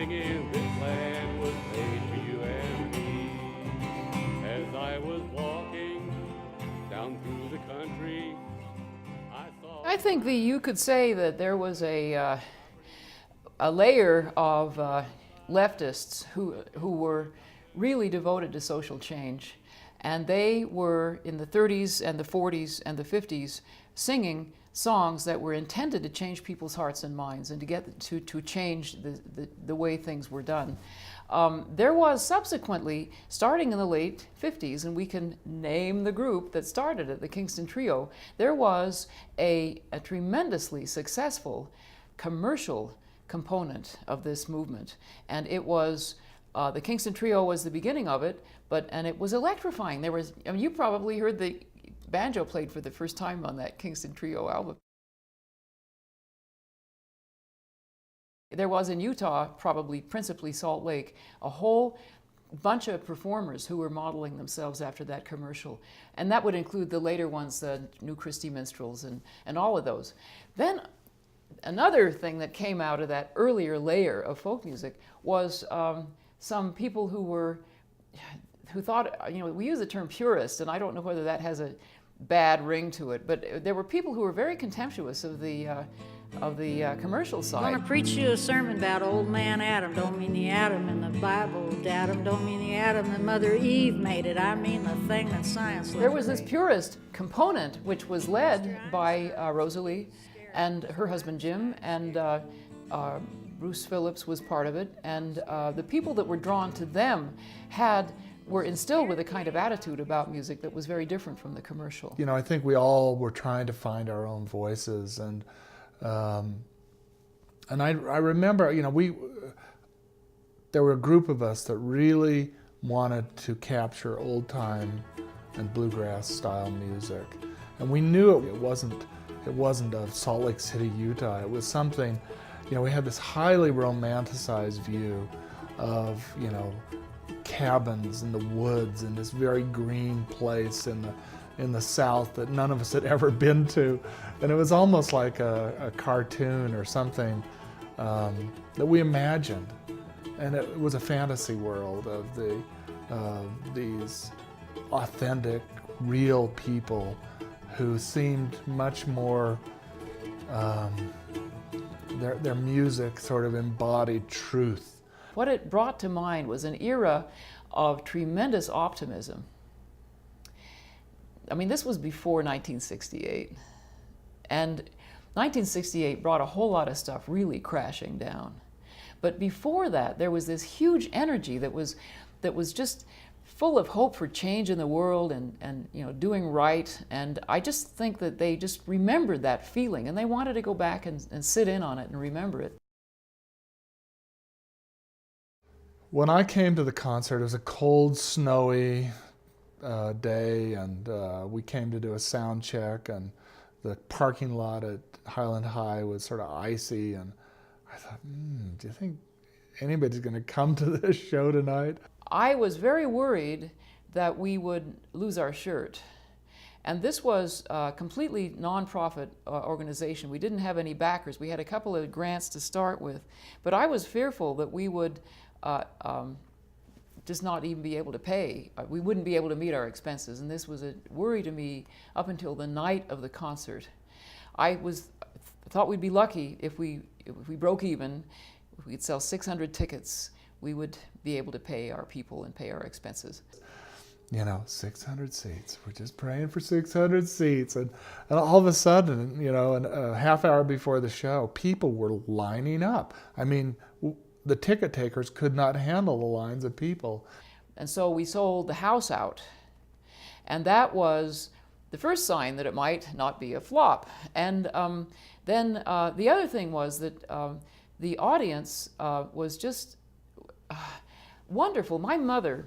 singing this land was made for you and me. As I was walking down through the country, I saw... I think you could say that there was a layer of leftists who were really devoted to social change. And they were, in the 30s and the 40s and the 50s, singing songs that were intended to change people's hearts and minds and to get to change the way things were done. There was subsequently, starting in the late 50s, and we can name the group that started it, the Kingston Trio, there was a tremendously successful commercial component of this movement. And it was, the Kingston Trio was the beginning of it, and it was electrifying. There was, I mean, you probably heard the banjo played for the first time on that Kingston Trio album. There was in Utah, probably principally Salt Lake, a whole bunch of performers who were modeling themselves after that commercial. And that would include the later ones, the New Christie Minstrels and all of those. Then another thing that came out of that earlier layer of folk music was some people who thought, you know, we use the term purist, and I don't know whether that has a bad ring to it, but there were people who were very contemptuous of the commercial side. I'm gonna preach you a sermon about old man Adam. Don't mean the Adam in the Bible, Adam. Don't mean the Adam that Mother Eve made it. I mean the thing that science. There was this purist component which was led by Rosalie and her husband Jim, and Bruce Phillips was part of it, and the people that were drawn to them were instilled with a kind of attitude about music that was very different from the commercial. You know, I think we all were trying to find our own voices, and I remember, you know, there were a group of us that really wanted to capture old time and bluegrass style music, and we knew it wasn't of Salt Lake City, Utah. It was something, you know, we had this highly romanticized view of, you know, cabins in the woods in this very green place in the South that none of us had ever been to, and it was almost like a cartoon or something that we imagined, and it was a fantasy world of these authentic, real people who seemed much more. Their music sort of embodied truth. What it brought to mind was an era of tremendous optimism. I mean, this was before 1968. And 1968 brought a whole lot of stuff really crashing down. But before that, there was this huge energy that was just full of hope for change in the world and you know, doing right. And I just think that they just remembered that feeling, and they wanted to go back and sit in on it and remember it. When I came to the concert, it was a cold, snowy day, and we came to do a sound check, and the parking lot at Highland High was sort of icy, and I thought, do you think anybody's going to come to this show tonight? I was very worried that we would lose our shirt. And this was a completely nonprofit organization. We didn't have any backers. We had a couple of grants to start with, but I was fearful that we would just not even be able to pay. We wouldn't be able to meet our expenses, and this was a worry to me up until the night of the concert. I thought we'd be lucky if we broke even, if we could sell 600 tickets, we would be able to pay our people and pay our expenses. You know, 600 seats. We're just praying for 600 seats. And all of a sudden, you know, a half hour before the show, people were lining up. I mean, the ticket takers could not handle the lines of people. And so we sold the house out. And that was the first sign that it might not be a flop. And then the other thing was that the audience was just wonderful. My mother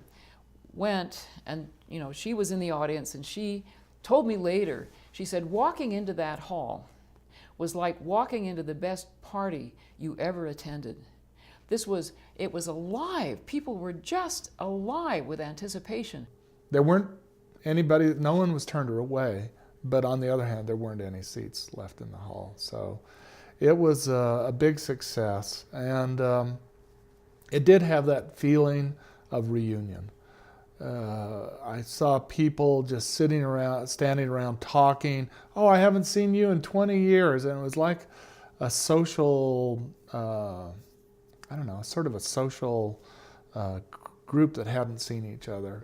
went, and you know, she was in the audience, and she told me later, she said, walking into that hall was like walking into the best party you ever attended. It was alive. People were just alive with anticipation. There weren't anybody, no one was turned away, but on the other hand, there weren't any seats left in the hall. So it was a big success. And it did have that feeling of reunion. I saw people just sitting around, standing around talking. Oh, I haven't seen you in 20 years. And it was like a social, I don't know, sort of a social group that hadn't seen each other.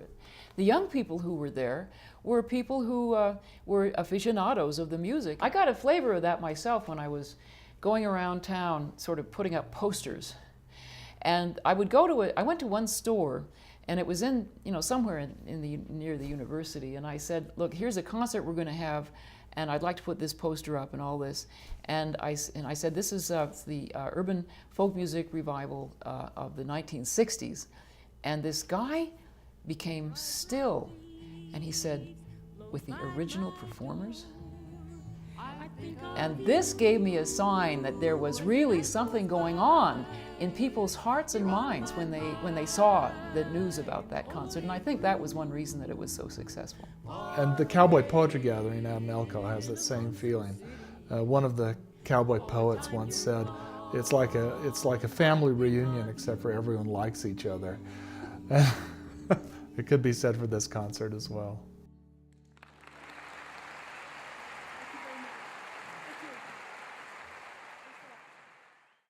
The young people who were there were people who were aficionados of the music. I got a flavor of that myself when I was going around town sort of putting up posters. And I would go to I went to one store, and it was in, somewhere near the university, and I said, look, here's a concert we're going to have, and I'd like to put this poster up and all this. And I said, this is the urban folk music revival of the 1960s. And this guy became still, and he said, with the original performers? And this gave me a sign that there was really something going on in people's hearts and minds when they saw the news about that concert. And I think that was one reason that it was so successful. And the Cowboy Poetry Gathering out in Elko has that same feeling. One of the cowboy poets once said, it's like a family reunion except for everyone likes each other. It could be said for this concert as well.